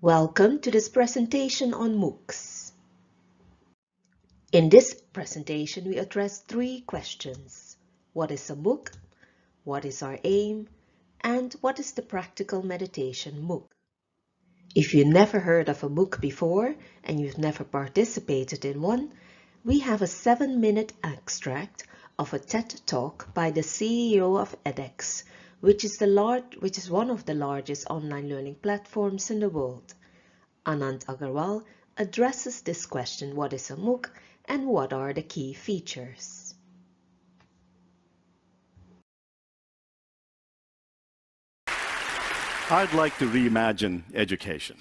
Welcome to this presentation on MOOCs. In this presentation, we address three questions. What is a MOOC? What is our aim? And what is the practical meditation MOOC? If you never heard of a MOOC before and you've never participated in one, we have a 7-minute extract of a TED Talk by the CEO of edX, which is one of the largest online learning platforms in the world. Anand Agarwal addresses this question: what is a MOOC and what are the key features? I'd like to reimagine education.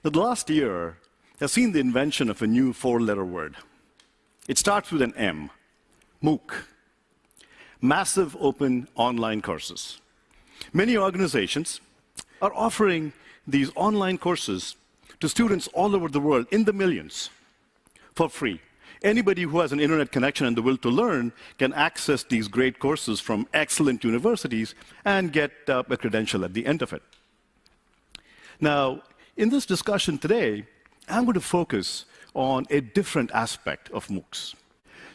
The last year has seen the invention of a new 4-letter word. It starts with an M, MOOC, massive open online courses. Many organizations are offering these online courses to students all over the world in the millions for free. Anybody who has an internet connection and the will to learn can access these great courses from excellent universities and get a credential at the end of it. Now, in this discussion today, I'm going to focus on a different aspect of MOOCs.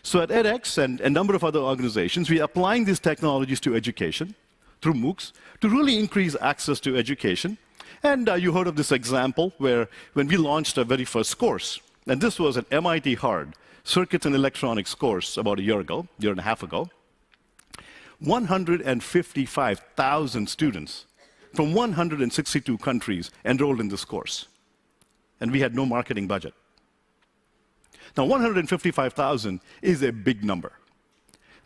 So at edX and a number of other organizations, we are applying these technologies to education through MOOCs to really increase access to education. And you heard of this example where when we launched our very first course, and this was an MIT Hard Circuits and Electronics course about a year and a half ago, 155,000 students from 162 countries enrolled in this course. And we had no marketing budget. Now, 155,000 is a big number.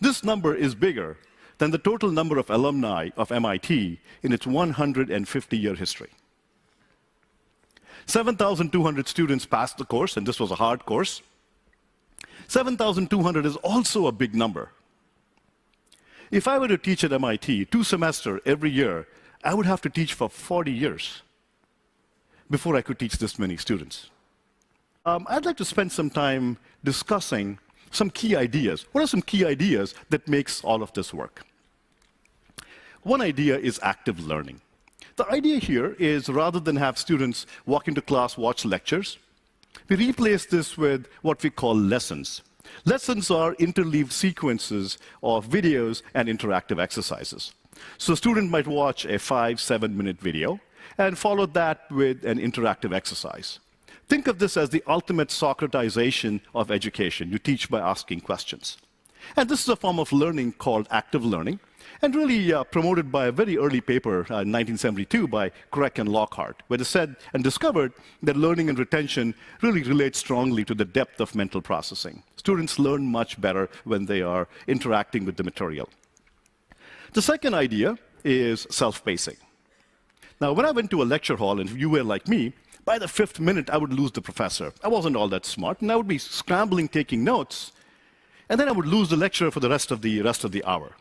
This number is bigger than the total number of alumni of MIT in its 150-year history. 7,200 students passed the course, and this was a hard course. 7,200 is also a big number. If I were to teach at MIT 2 semesters every year, I would have to teach for 40 years before I could teach this many students. I'd like to spend some time discussing some key ideas. What are some key ideas that makes all of this work? One idea is active learning. The idea here is rather than have students walk into class, watch lectures, we replace this with what we call lessons. Lessons are interleaved sequences of videos and interactive exercises. So a student might watch a 5-7-minute video and follow that with an interactive exercise. Think of this as the ultimate Socratization of education. You teach by asking questions. And this is a form of learning called active learning, and really promoted by a very early paper in 1972 by Craig and Lockhart, where they said and discovered that learning and retention really relate strongly to the depth of mental processing. Students learn much better when they are interacting with the material. The second idea is self-pacing. Now, when I went to a lecture hall, and if you were like me, by the 5th minute, I would lose the professor. I wasn't all that smart, and I would be scrambling, taking notes, and then I would lose the lecture for the rest of the hour.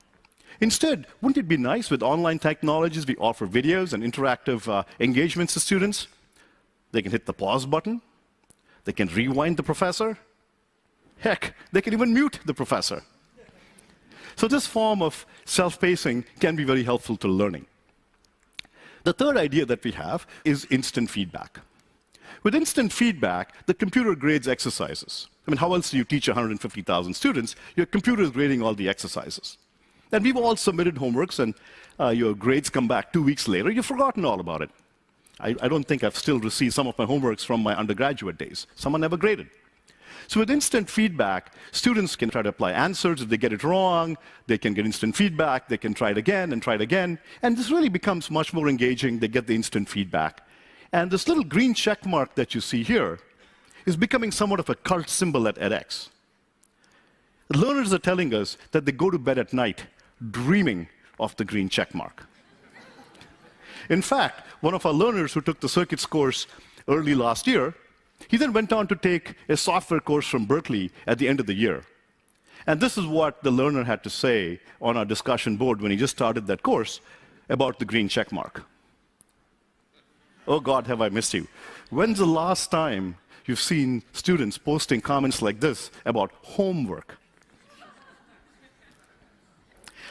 Instead, wouldn't it be nice with online technologies, we offer videos and interactive engagements to students? They can hit the pause button. They can rewind the professor. Heck, they can even mute the professor. So this form of self-pacing can be very helpful to learning. The third idea that we have is instant feedback. With instant feedback, the computer grades exercises. I mean, how else do you teach 150,000 students? Your computer is grading all the exercises. And we've all submitted homeworks, and your grades come back 2 weeks later. You've forgotten all about it. I don't think I've still received some of my homeworks from my undergraduate days. Some are never graded. So with instant feedback, students can try to apply answers. If they get it wrong, they can get instant feedback. They can try it again and try it again. And this really becomes much more engaging. They get the instant feedback. And this little green check mark that you see here is becoming somewhat of a cult symbol at edX. The learners are telling us that they go to bed at night dreaming of the green check mark. In fact, one of our learners who took the circuits course early last year, he then went on to take a software course from Berkeley at the end of the year. And this is what the learner had to say on our discussion board when he just started that course about the green check mark. Oh God, have I missed you. When's the last time you've seen students posting comments like this about homework?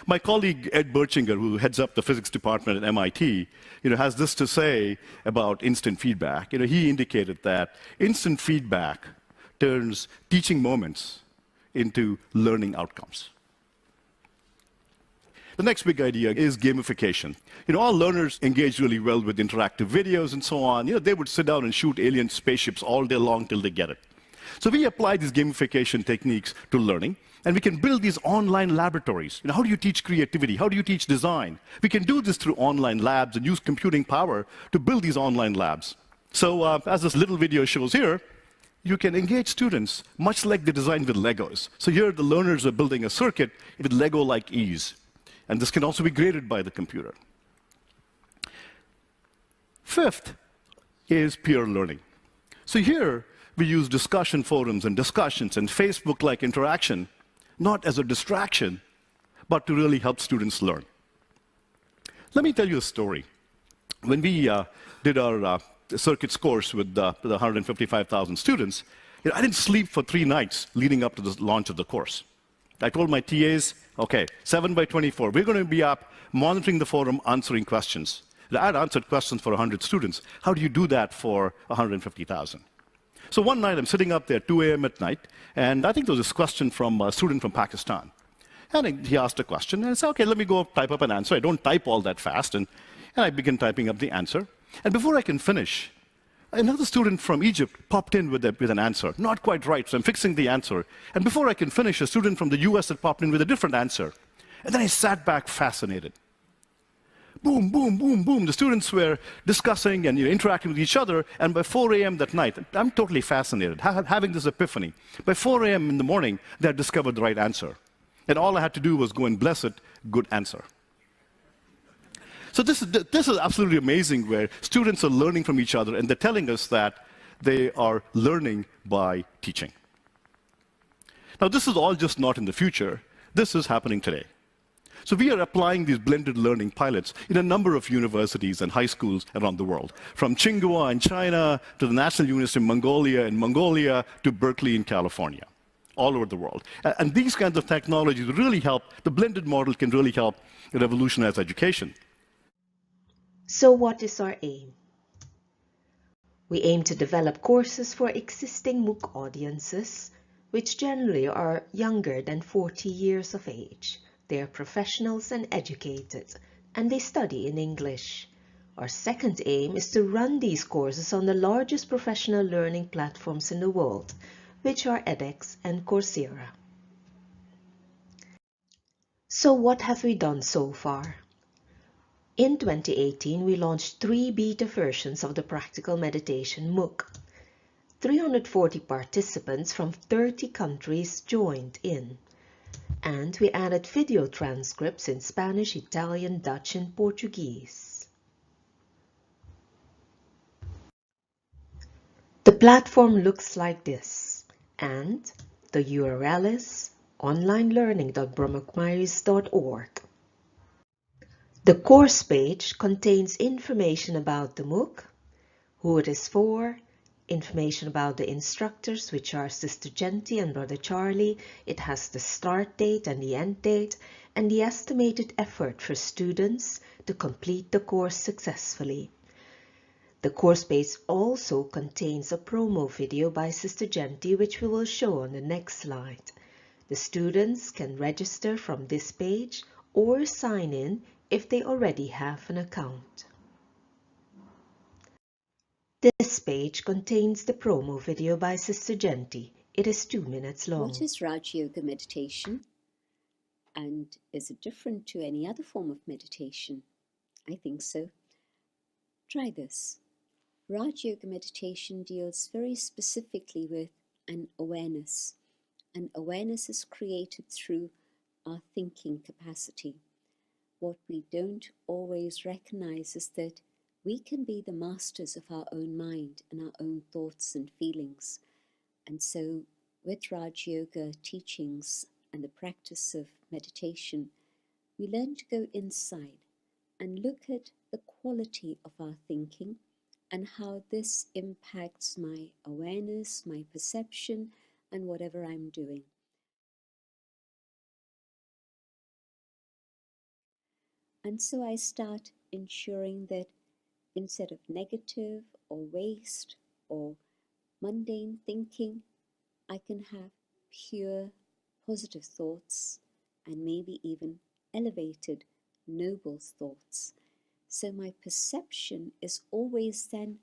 My colleague Ed Berchinger, who heads up the physics department at MIT, has this to say about instant feedback. He indicated that instant feedback turns teaching moments into learning outcomes. The next big idea is gamification. All learners engage really well with interactive videos and so on. They would sit down and shoot alien spaceships all day long till they get it. So we apply these gamification techniques to learning, and we can build these online laboratories. How do you teach creativity? How do you teach design? We can do this through online labs and use computing power to build these online labs. So as this little video shows here, you can engage students much like they design with Legos. So here the learners are building a circuit with Lego-like ease. And this can also be graded by the computer. Fifth is peer learning. So here, we use discussion forums and discussions and Facebook-like interaction, not as a distraction, but to really help students learn. Let me tell you a story. When we did our circuits course with the 155,000 students, I didn't sleep for 3 nights leading up to the launch of the course. I told my TAs, okay, 7 by 24, we're going to be up monitoring the forum, answering questions. I had answered questions for 100 students. How do you do that for 150,000? So one night, I'm sitting up there, 2 a.m. at night, and I think there was this question from a student from Pakistan. And he asked a question, and I said, okay, let me go type up an answer. I don't type all that fast, and I begin typing up the answer. And before I can finish, another student from Egypt popped in with an answer. Not quite right, so I'm fixing the answer. And before I can finish, a student from the US had popped in with a different answer. And then I sat back fascinated. Boom, boom, boom, boom. The students were discussing and interacting with each other, and by 4 a.m. that night, I'm totally fascinated, having this epiphany. By 4 a.m. in the morning, they had discovered the right answer. And all I had to do was go and bless it, good answer. So this is absolutely amazing, where students are learning from each other, and they're telling us that they are learning by teaching. Now, this is all just not in the future. This is happening today. So we are applying these blended learning pilots in a number of universities and high schools around the world, from Tsinghua in China to the National University of Mongolia to Berkeley in California, all over the world. And these kinds of technologies really help. The blended model can really help revolutionize education. So what is our aim? We aim to develop courses for existing MOOC audiences, which generally are younger than 40 years of age. They are professionals and educated, and they study in English. Our second aim is to run these courses on the largest professional learning platforms in the world, which are edX and Coursera. So what have we done so far? In 2018, we launched 3 beta versions of the Practical Meditation MOOC. 340 participants from 30 countries joined in. And we added video transcripts in Spanish, Italian, Dutch, and Portuguese. The platform looks like this, and the URL is onlinelearning.brahmacumari's.org. The course page contains information about the MOOC, who it is for, information about the instructors, which are Sister Genti and Brother Charlie. It has the start date and the end date, and the estimated effort for students to complete the course successfully. The course page also contains a promo video by Sister Genti, which we will show on the next slide. The students can register from this page or sign in if they already have an account. This page contains the promo video by Sister Genti. It is 2 minutes long. What is Raj Yoga meditation? And is it different to any other form of meditation? I think so. Try this. Raj Yoga meditation deals very specifically with an awareness. And awareness is created through our thinking capacity. What we don't always recognize is that we can be the masters of our own mind and our own thoughts and feelings. And so with Raj Yoga teachings and the practice of meditation, we learn to go inside and look at the quality of our thinking and how this impacts my awareness, my perception, and whatever I'm doing. And so I start ensuring that instead of negative or waste or mundane thinking, I can have pure positive thoughts and maybe even elevated noble thoughts. So my perception is always then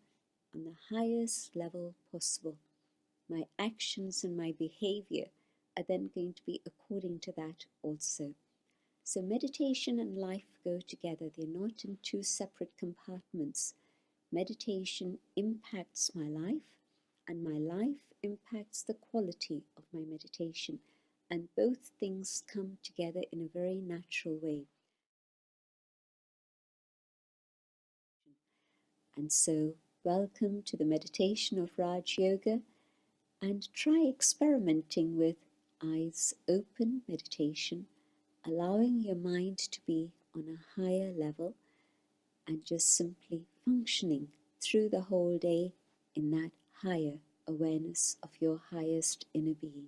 on the highest level possible. My actions and my behavior are then going to be according to that also. So meditation and life go together. They're not in two separate compartments. Meditation impacts my life, and my life impacts the quality of my meditation. And both things come together in a very natural way. And so, welcome to the meditation of Raj Yoga, and try experimenting with eyes open meditation, allowing your mind to be on a higher level and just simply functioning through the whole day in that higher awareness of your highest inner being.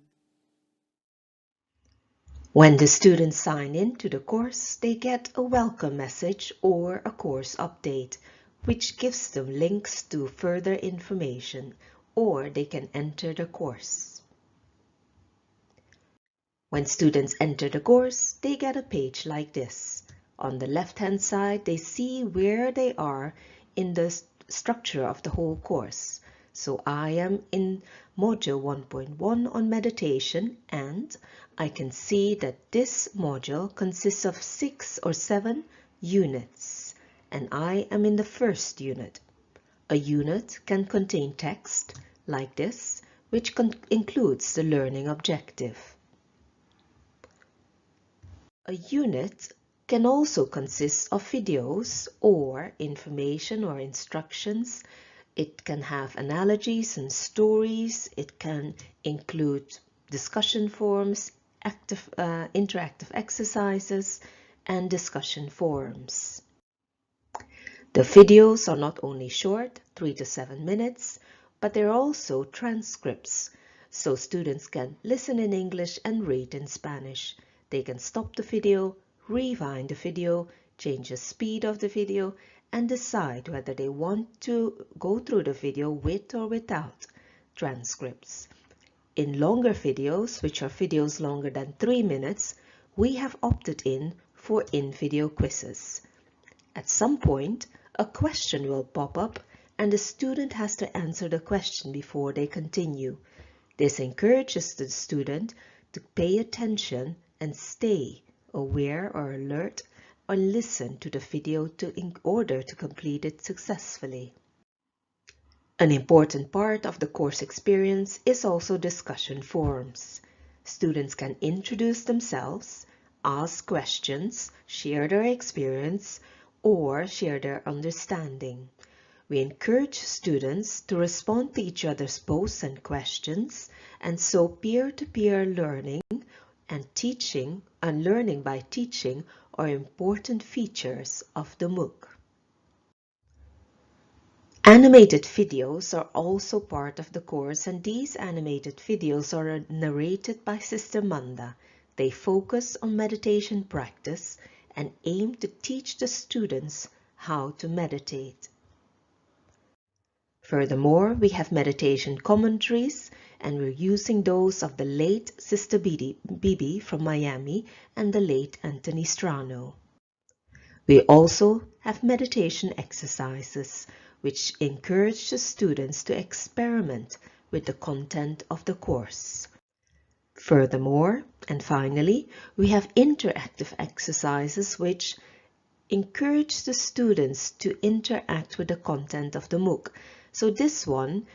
When the students sign in to the course, they get a welcome message or a course update, which gives them links to further information, or they can enter the course. When students enter the course, they get a page like this. On the left-hand side, they see where they are in the structure of the whole course. So I am in module 1.1 on meditation, and I can see that this module consists of 6 or 7 units, and I am in the first unit. A unit can contain text like this, which includes the learning objective. A unit can also consist of videos or information or instructions. It can have analogies and stories. It can include discussion forums, interactive exercises, and discussion forums. The videos are not only short, 3 to 7 minutes, but they're also transcripts, so students can listen in English and read in Spanish. They can stop the video, rewind the video, change the speed of the video, and decide whether they want to go through the video with or without transcripts. In longer videos, which are videos longer than 3 minutes, we have opted for in-video quizzes. At some point, a question will pop up and the student has to answer the question before they continue. This encourages the student to pay attention and stay aware or alert or listen to the video in order to complete it successfully. An important part of the course experience is also discussion forums. Students can introduce themselves, ask questions, share their experience, or share their understanding. We encourage students to respond to each other's posts and questions, and so peer-to-peer learning and teaching and learning by teaching are important features of the MOOC. Animated videos are also part of the course, and these animated videos are narrated by Sister Manda. They focus on meditation practice and aim to teach the students how to meditate. Furthermore, we have meditation commentaries, and we're using those of the late Sister Bibi from Miami and the late Anthony Strano. We also have meditation exercises, which encourage the students to experiment with the content of the course. Furthermore, and finally, we have interactive exercises which encourage the students to interact with the content of the MOOC. So this one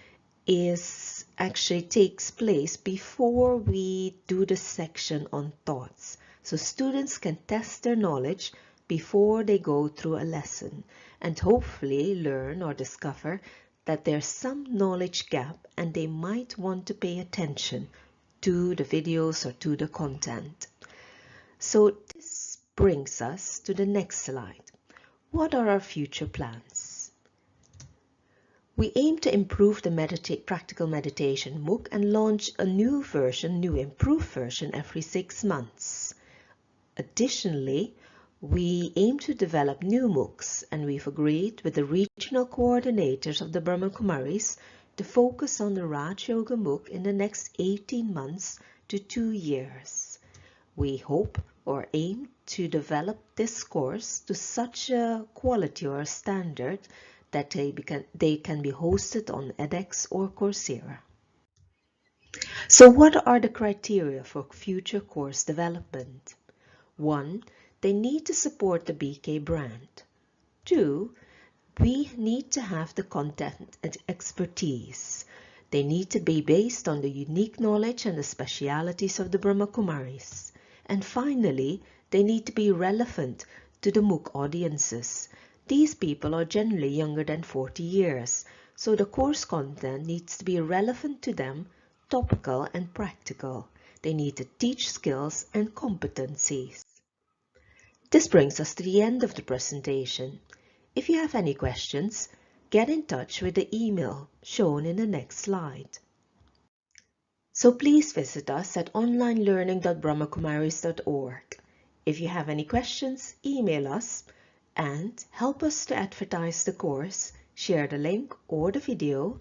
actually takes place before we do the section on thoughts. So students can test their knowledge before they go through a lesson and hopefully learn or discover that there's some knowledge gap and they might want to pay attention to the videos or to the content. So this brings us to the next slide. What are our future plans? We aim to improve the practical meditation MOOC and launch a new improved version every 6 months. Additionally, We aim to develop new MOOCs, and we've agreed with the regional coordinators of the Brahma Kumaris to focus on the Raj Yoga MOOC in the next 18 months to 2 years. We hope or aim to develop this course to such a quality or standard that they can be hosted on edX or Coursera. So what are the criteria for future course development? 1. They need to support the BK brand. 2. We need to have the content and expertise. They need to be based on the unique knowledge and the specialities of the Brahma Kumaris. And finally, they need to be relevant to the MOOC audiences. These people are generally younger than 40 years, so the course content needs to be relevant to them, topical and practical. They need to teach skills and competencies. This brings us to the end of the presentation. If you have any questions, get in touch with the email shown in the next slide. So please visit us at onlinelearning.brahmakumaris.org. If you have any questions, email us and help us to advertise the course. Share the link or the video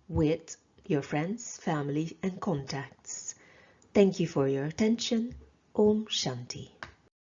with your friends, family and contacts. Thank you for your attention. Om Shanti.